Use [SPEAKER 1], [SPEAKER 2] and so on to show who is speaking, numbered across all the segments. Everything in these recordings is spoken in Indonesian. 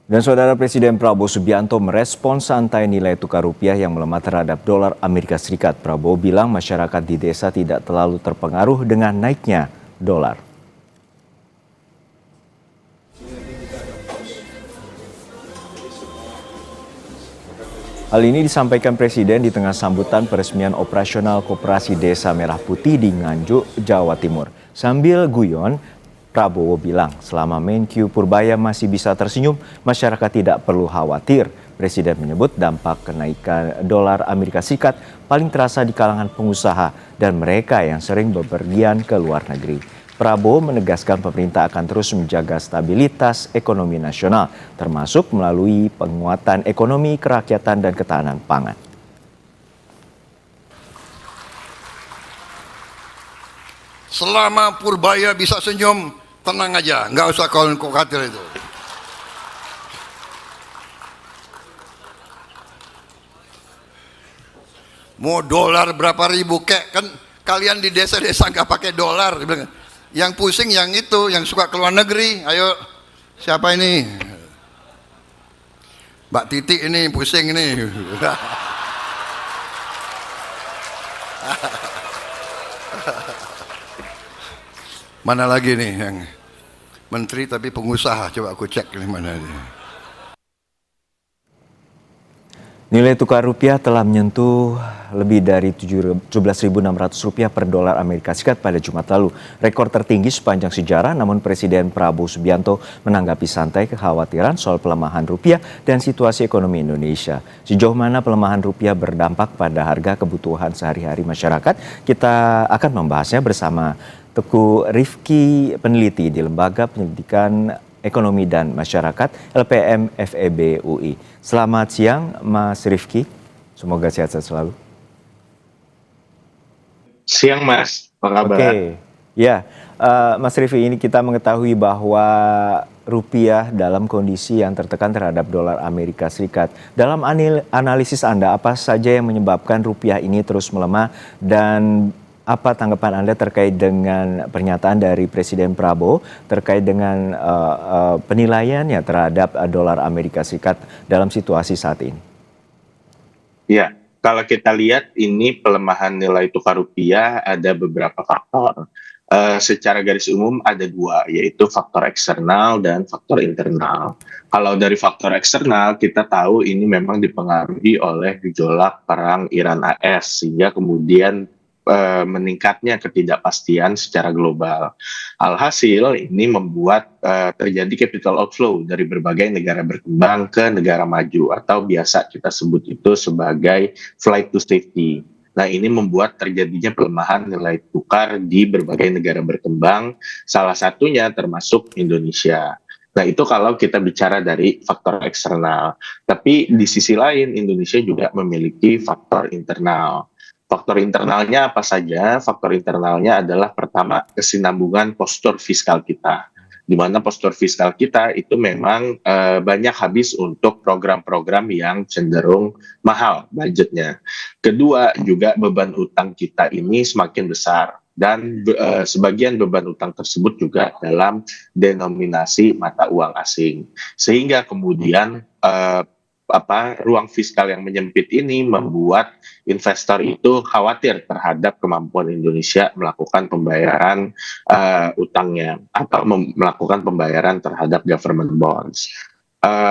[SPEAKER 1] Dan Saudara Presiden Prabowo Subianto merespons santai nilai tukar rupiah yang melemah terhadap dolar Amerika Serikat. Prabowo bilang masyarakat di desa tidak terlalu terpengaruh dengan naiknya dolar. Hal ini disampaikan Presiden di tengah sambutan peresmian operasional Koperasi Desa Merah Putih di Nganjuk, Jawa Timur. Sambil guyon, Prabowo bilang selama Menkyu Purbaya masih bisa tersenyum, masyarakat tidak perlu khawatir. Presiden menyebut dampak kenaikan dolar Amerika Serikat paling terasa di kalangan pengusaha dan mereka yang sering bepergian ke luar negeri. Prabowo menegaskan pemerintah akan terus menjaga stabilitas ekonomi nasional, termasuk melalui penguatan ekonomi kerakyatan dan ketahanan pangan.
[SPEAKER 2] Selama Purbaya bisa senyum, tenang aja, nggak usah khawatir itu. Mau dolar berapa ribu kek, kan kalian di desa-desa nggak pakai dolar. Yang pusing yang itu, yang suka keluar negeri. Ayo, siapa ini? Mbak Titi ini pusing ini. Mana lagi nih yang menteri tapi pengusaha? Coba aku cek ini mana ini.
[SPEAKER 1] Nilai tukar rupiah telah menyentuh lebih dari Rp17.600 per dolar Amerika Serikat pada Jumat lalu. Rekor tertinggi sepanjang sejarah, namun Presiden Prabowo Subianto menanggapi santai kekhawatiran soal pelemahan rupiah dan situasi ekonomi Indonesia. Sejauh mana pelemahan rupiah berdampak pada harga kebutuhan sehari-hari masyarakat? Kita akan membahasnya bersama Teguh Rifki, peneliti di Lembaga Pendidikan Ekonomi dan Masyarakat LPM FEB UI. Selamat siang Mas Rifki, semoga sehat-sehat selalu.
[SPEAKER 3] Siang Mas, apa kabar?
[SPEAKER 1] Oke, ya Mas Rifki, ini kita mengetahui bahwa rupiah dalam kondisi yang tertekan terhadap dolar Amerika Serikat. Dalam analisis Anda, apa saja yang menyebabkan rupiah ini terus melemah dan apa tanggapan Anda terkait dengan pernyataan dari Presiden Prabowo terkait dengan penilaiannya terhadap dolar Amerika Serikat dalam situasi saat ini?
[SPEAKER 3] Ya, kalau kita lihat ini pelemahan nilai tukar rupiah ada beberapa faktor. Secara garis umum ada dua, yaitu faktor eksternal dan faktor internal. Kalau dari faktor eksternal, kita tahu ini memang dipengaruhi oleh gejolak perang Iran-AS, sehingga kemudian meningkatnya ketidakpastian secara global. Alhasil ini membuat terjadi capital outflow dari berbagai negara berkembang ke negara maju atau biasa kita sebut itu sebagai flight to safety. Nah, ini membuat terjadinya pelemahan nilai tukar di berbagai negara berkembang, salah satunya termasuk Indonesia. Nah, itu kalau kita bicara dari faktor eksternal. Tapi di sisi lain, Indonesia juga memiliki faktor internal. Faktor internalnya apa saja? Faktor internalnya adalah pertama, kesinambungan postur fiskal kita. Di mana postur fiskal kita itu memang banyak habis untuk program-program yang cenderung mahal budgetnya. Kedua, juga beban utang kita ini semakin besar. Dan sebagian beban utang tersebut juga dalam denominasi mata uang asing. Sehingga kemudian ruang fiskal yang menyempit ini membuat investor itu khawatir terhadap kemampuan Indonesia melakukan pembayaran utangnya atau melakukan pembayaran terhadap government bonds.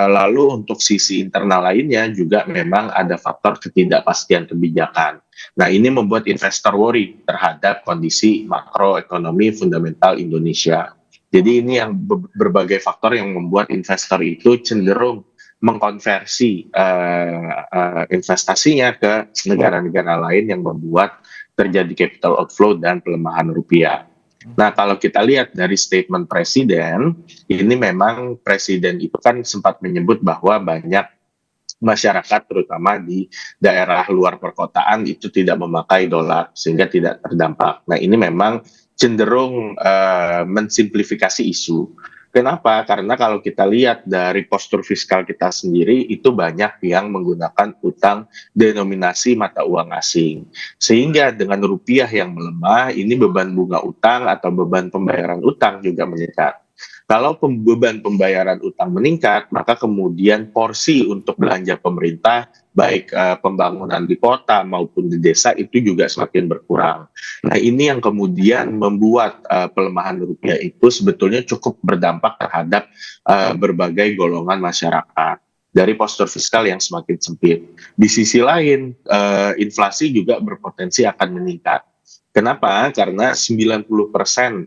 [SPEAKER 3] Lalu untuk sisi internal lainnya juga memang ada faktor ketidakpastian kebijakan. Nah, ini membuat investor worry terhadap kondisi makroekonomi fundamental Indonesia. Jadi ini yang berbagai faktor yang membuat investor itu cenderung mengkonversi investasinya ke negara-negara lain yang membuat terjadi capital outflow dan pelemahan rupiah. Nah, kalau kita lihat dari statement Presiden, ini memang Presiden itu kan sempat menyebut bahwa banyak masyarakat terutama di daerah luar perkotaan itu tidak memakai dolar sehingga tidak terdampak. Nah, ini memang cenderung mensimplifikasi isu. Kenapa? Karena kalau kita lihat dari postur fiskal kita sendiri itu banyak yang menggunakan utang denominasi mata uang asing. Sehingga dengan rupiah yang melemah, ini beban bunga utang atau beban pembayaran utang juga meningkat. Kalau beban pembayaran utang meningkat, maka kemudian porsi untuk belanja pemerintah, baik pembangunan di kota maupun di desa itu juga semakin berkurang. Nah, ini yang kemudian membuat pelemahan rupiah itu sebetulnya cukup berdampak terhadap berbagai golongan masyarakat dari postur fiskal yang semakin sempit. Di sisi lain, inflasi juga berpotensi akan meningkat. Kenapa? Karena 90%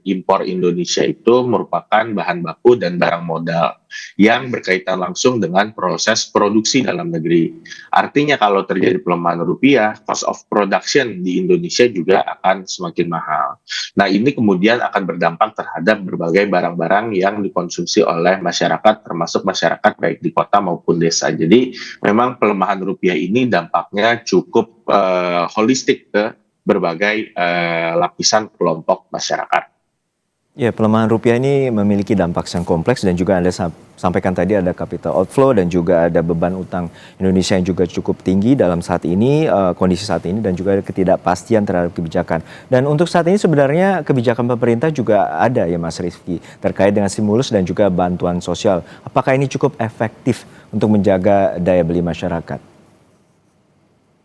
[SPEAKER 3] impor Indonesia itu merupakan bahan baku dan barang modal yang berkaitan langsung dengan proses produksi dalam negeri. Artinya kalau terjadi pelemahan rupiah, cost of production di Indonesia juga akan semakin mahal. Nah, ini kemudian akan berdampak terhadap berbagai barang-barang yang dikonsumsi oleh masyarakat, termasuk masyarakat baik di kota maupun desa. Jadi memang pelemahan rupiah ini dampaknya cukup holistik ke berbagai lapisan kelompok masyarakat.
[SPEAKER 1] Ya, pelemahan rupiah ini memiliki dampak yang kompleks dan juga Anda sampaikan tadi ada capital outflow dan juga ada beban utang Indonesia yang juga cukup tinggi dalam saat ini, kondisi saat ini, dan juga ada ketidakpastian terhadap kebijakan. Dan untuk saat ini sebenarnya kebijakan pemerintah juga ada ya Mas Rifki terkait dengan stimulus dan juga bantuan sosial. Apakah ini cukup efektif untuk menjaga daya beli masyarakat?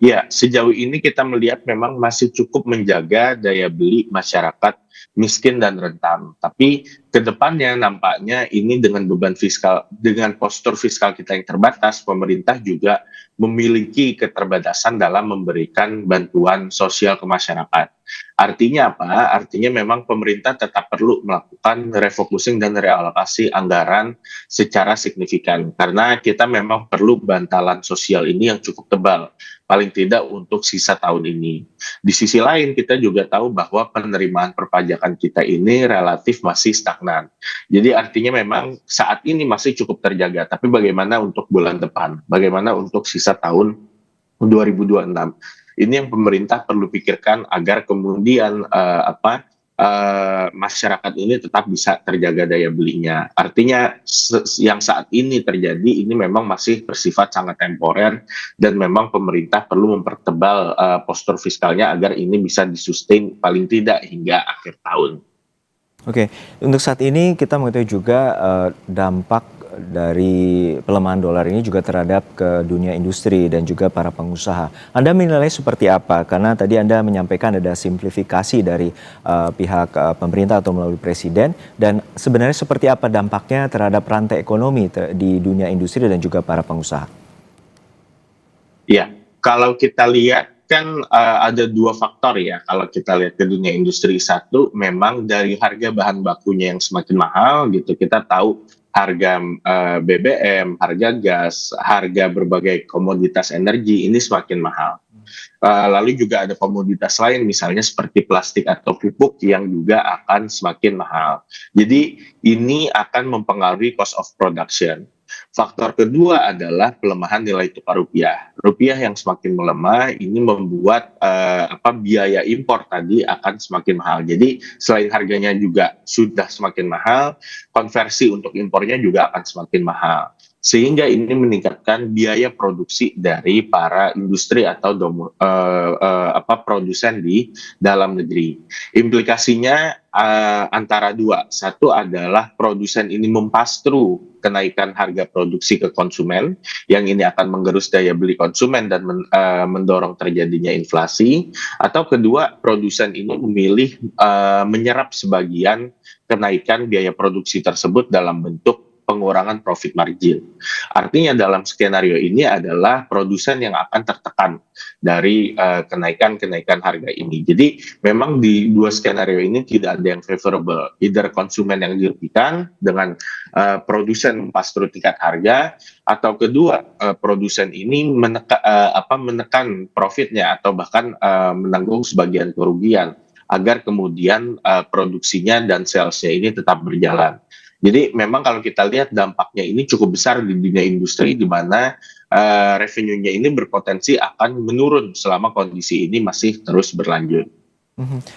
[SPEAKER 3] Ya, sejauh ini kita melihat memang masih cukup menjaga daya beli masyarakat miskin dan rentan. Tapi ke depannya nampaknya ini dengan beban fiskal, dengan postur fiskal kita yang terbatas, pemerintah juga memiliki keterbatasan dalam memberikan bantuan sosial ke masyarakat. Artinya apa? Artinya memang pemerintah tetap perlu melakukan refocusing dan realokasi anggaran secara signifikan. Karena kita memang perlu bantalan sosial ini yang cukup tebal, paling tidak untuk sisa tahun ini. Di sisi lain kita juga tahu bahwa penerimaan perpajakan kita ini relatif masih stagnan. Jadi artinya memang saat ini masih cukup terjaga, tapi bagaimana untuk bulan depan? Bagaimana untuk sisa tahun 2026? Ini yang pemerintah perlu pikirkan agar kemudian masyarakat ini tetap bisa terjaga daya belinya. Artinya yang saat ini terjadi ini memang masih bersifat sangat temporer dan memang pemerintah perlu mempertebal postur fiskalnya agar ini bisa disustain paling tidak hingga akhir tahun.
[SPEAKER 1] Oke, untuk saat ini kita mengetahui juga dampak dari pelemahan dolar ini juga terhadap ke dunia industri dan juga para pengusaha. Anda menilai seperti apa? Karena tadi Anda menyampaikan ada simplifikasi dari pihak pemerintah atau melalui presiden, dan sebenarnya seperti apa dampaknya terhadap rantai ekonomi di dunia industri dan juga para pengusaha?
[SPEAKER 3] Ya, kalau kita lihat kan ada dua faktor ya kalau kita lihat ke dunia industri. Satu, memang dari harga bahan bakunya yang semakin mahal gitu, kita tahu harga BBM, harga gas, harga berbagai komoditas energi ini semakin mahal. Lalu juga ada komoditas lain misalnya seperti plastik atau pupuk yang juga akan semakin mahal. Jadi ini akan mempengaruhi cost of production. Faktor kedua adalah pelemahan nilai tukar rupiah. Rupiah yang semakin melemah ini membuat biaya impor tadi akan semakin mahal. Jadi selain harganya juga sudah semakin mahal, konversi untuk impornya juga akan semakin mahal. Sehingga ini meningkatkan biaya produksi dari para industri atau produsen di dalam negeri. Implikasinya antara dua. Satu adalah produsen ini mempastru kenaikan harga produksi ke konsumen, yang ini akan menggerus daya beli konsumen dan mendorong terjadinya inflasi. Atau kedua, produsen ini memilih menyerap sebagian kenaikan biaya produksi tersebut dalam bentuk pengurangan profit margin. Artinya dalam skenario ini adalah produsen yang akan tertekan dari kenaikan harga ini. Jadi memang di dua skenario ini tidak ada yang favorable. Either konsumen yang dirugikan dengan produsen mempastru tingkat harga, atau kedua produsen ini menekan profitnya atau bahkan menanggung sebagian kerugian agar kemudian produksinya dan salesnya ini tetap berjalan. Jadi memang kalau kita lihat dampaknya ini cukup besar di dunia industri, di mana revenue-nya ini berpotensi akan menurun selama kondisi ini masih terus berlanjut.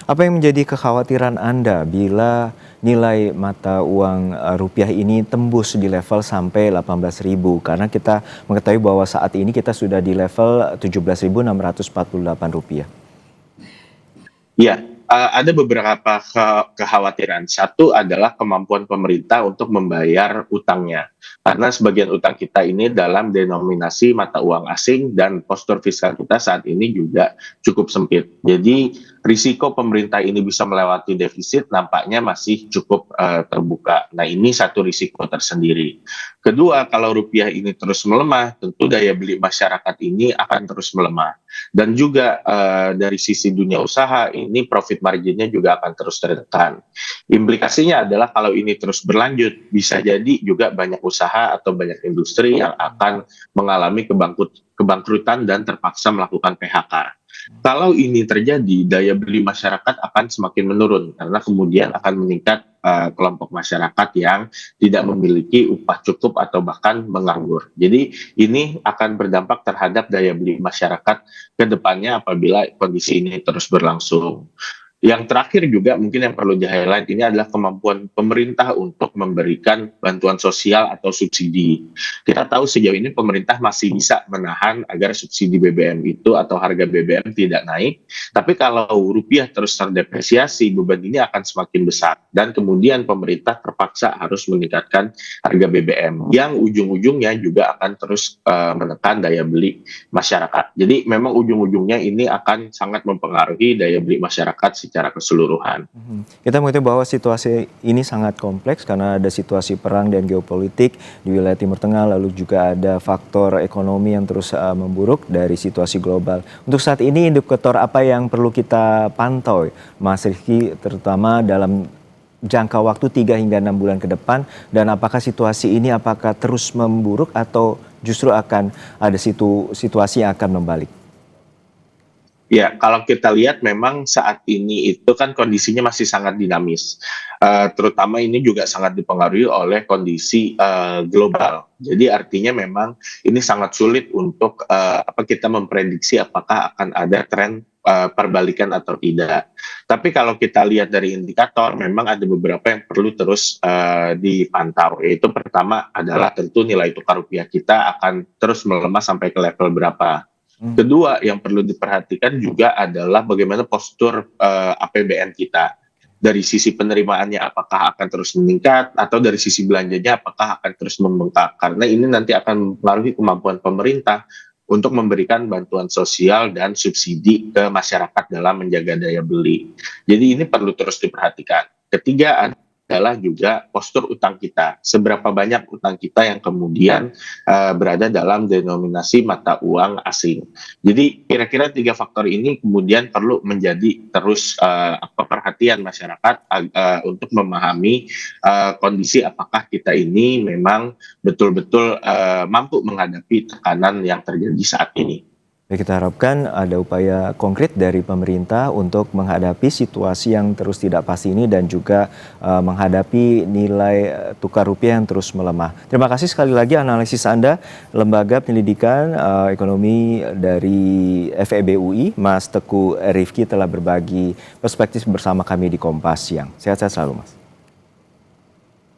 [SPEAKER 1] Apa yang menjadi kekhawatiran Anda bila nilai mata uang rupiah ini tembus di level sampai 18.000? Karena kita mengetahui bahwa saat ini kita sudah di level 17.648 rupiah.
[SPEAKER 3] Ya, Ada beberapa kekhawatiran. Satu adalah kemampuan pemerintah untuk membayar utangnya. Karena sebagian utang kita ini dalam denominasi mata uang asing dan postur fiskal kita saat ini juga cukup sempit. Jadi risiko pemerintah ini bisa melewati defisit nampaknya masih cukup terbuka. Nah, ini satu risiko tersendiri. Kedua, kalau rupiah ini terus melemah, tentu daya beli masyarakat ini akan terus melemah. Dan juga dari sisi dunia usaha ini profit marginnya juga akan terus tertekan. Implikasinya adalah kalau ini terus berlanjut, bisa jadi juga banyak usaha atau banyak industri yang akan mengalami kebangkrutan dan terpaksa melakukan PHK. Kalau ini terjadi, daya beli masyarakat akan semakin menurun karena kemudian akan meningkat kelompok masyarakat yang tidak memiliki upah cukup atau bahkan menganggur. Jadi ini akan berdampak terhadap daya beli masyarakat ke depannya apabila kondisi ini terus berlangsung. Yang terakhir juga mungkin yang perlu di-highlight ini adalah kemampuan pemerintah untuk memberikan bantuan sosial atau subsidi. Kita tahu sejauh ini pemerintah masih bisa menahan agar subsidi BBM itu atau harga BBM tidak naik. Tapi kalau rupiah terus terdepresiasi, beban ini akan semakin besar. Dan kemudian pemerintah terpaksa harus meningkatkan harga BBM yang ujung-ujungnya juga akan terus menekan daya beli masyarakat. Jadi memang ujung-ujungnya ini akan sangat mempengaruhi daya beli masyarakat secara keseluruhan.
[SPEAKER 1] Kita mengetahui bahwa situasi ini sangat kompleks karena ada situasi perang dan geopolitik di wilayah Timur Tengah, lalu juga ada faktor ekonomi yang terus memburuk dari situasi global. Untuk saat ini indikator apa yang perlu kita pantau, Mas Rifki, terutama dalam jangka waktu 3 hingga 6 bulan ke depan, dan apakah situasi ini apakah terus memburuk atau justru akan ada situasi yang akan membalik?
[SPEAKER 3] Ya, kalau kita lihat memang saat ini itu kan kondisinya masih sangat dinamis. Terutama ini juga sangat dipengaruhi oleh kondisi global. Jadi artinya memang ini sangat sulit untuk kita memprediksi apakah akan ada tren perbalikan atau tidak. Tapi kalau kita lihat dari indikator, memang ada beberapa yang perlu terus dipantau. Yaitu pertama adalah tentu nilai tukar rupiah kita akan terus melemah sampai ke level berapa. Kedua, yang perlu diperhatikan juga adalah bagaimana postur APBN kita. Dari sisi penerimaannya apakah akan terus meningkat, atau dari sisi belanjanya apakah akan terus membengkak. Karena ini nanti akan mempengaruhi kemampuan pemerintah untuk memberikan bantuan sosial dan subsidi ke masyarakat dalam menjaga daya beli. Jadi ini perlu terus diperhatikan. Ketiga adalah juga postur utang kita. Seberapa banyak utang kita yang kemudian berada dalam denominasi mata uang asing. Jadi kira-kira 3 faktor ini kemudian perlu menjadi terus perhatian masyarakat untuk memahami kondisi apakah kita ini memang betul-betul mampu menghadapi tekanan yang terjadi saat ini.
[SPEAKER 1] Baik, kita harapkan ada upaya konkret dari pemerintah untuk menghadapi situasi yang terus tidak pasti ini dan juga menghadapi nilai tukar rupiah yang terus melemah. Terima kasih sekali lagi analisis Anda, Lembaga Penyelidikan Ekonomi dari FEB UI, Mas Teguh Rifki telah berbagi perspektif bersama kami di Kompas Siang. Sehat-sehat selalu, Mas.